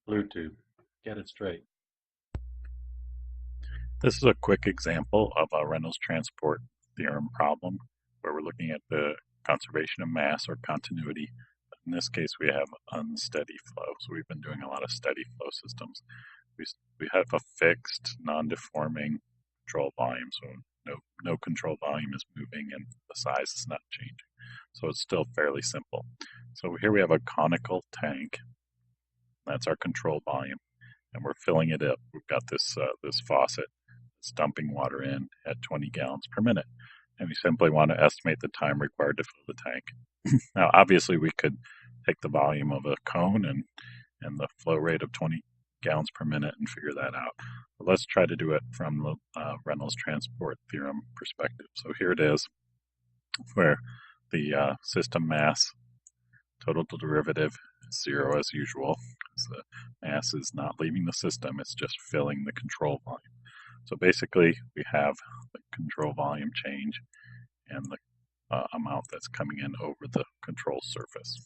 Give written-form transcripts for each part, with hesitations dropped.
Flutube. Get it straight. This is a quick example of a Reynolds transport theorem problem where we're looking at the conservation of mass or continuity. In this case, we have unsteady flow. So we've been doing a lot of steady flow systems. We have a fixed, non-deforming control volume. So no control volume is moving and the size is not changing. So it's still fairly simple. So here we have a conical tank. That's our control volume. And we're filling it up. We've got this faucet. It's dumping water in at 20 gallons per minute. And we simply want to estimate the time required to fill the tank. Now, obviously, we could take the volume of a cone and the flow rate of 20 gallons per minute and figure that out. But let's try to do it from the Reynolds transport theorem perspective. So here it is, where the system mass, total derivative, is 0 as usual. So the mass is not leaving the system, it's just filling the control volume. So basically, we have the control volume change and the amount that's coming in over the control surface.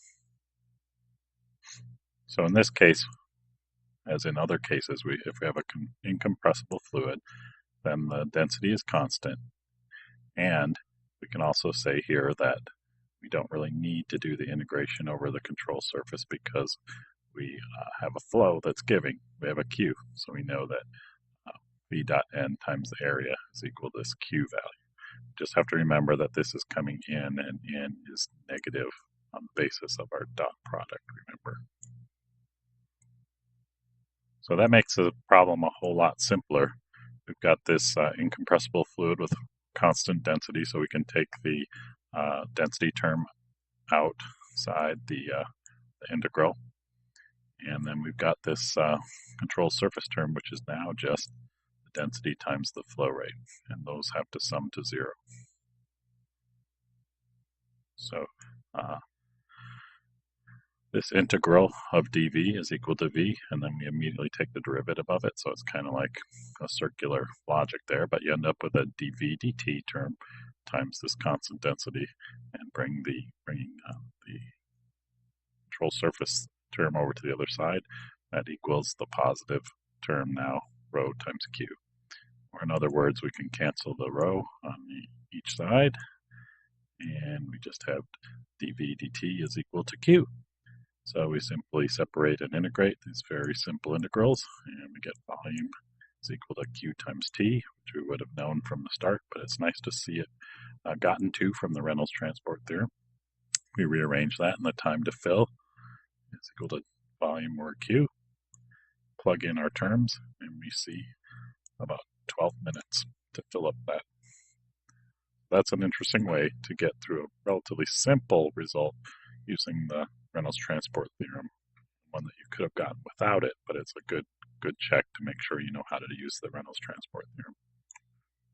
So in this case, as in other cases, if we have an incompressible fluid, then the density is constant. And we can also say here that we don't really need to do the integration over the control surface because we have a flow that's giving. We have a Q, so we know that V dot N times the area is equal to this Q value. Just have to remember that this is coming in and N is negative on the basis of our dot product, remember. So that makes the problem a whole lot simpler. We've got this incompressible fluid with constant density, so we can take the density term outside the integral. And then we've got this control surface term, which is now just the density times the flow rate, and those have to sum to 0. So this integral of dv is equal to v, and then we immediately take the derivative of it, so it's kind of like a circular logic there, but you end up with a dv dt term times this constant density, and bringing the control surface term over to the other side. That equals the positive term now, rho times q. Or in other words, we can cancel the rho on each side, and we just have dv dt is equal to q. So we simply separate and integrate these very simple integrals, and we get volume is equal to q times t, which we would have known from the start, but it's nice to see it gotten to from the Reynolds transport theorem. We rearrange that, and the time to fill is equal to volume over q. Plug in our terms, and we see about 12 minutes to fill up that. That's an interesting way to get through a relatively simple result using the Reynolds transport theorem, one that you could have gotten without it, but it's a good check to make sure you know how to use the Reynolds transport theorem.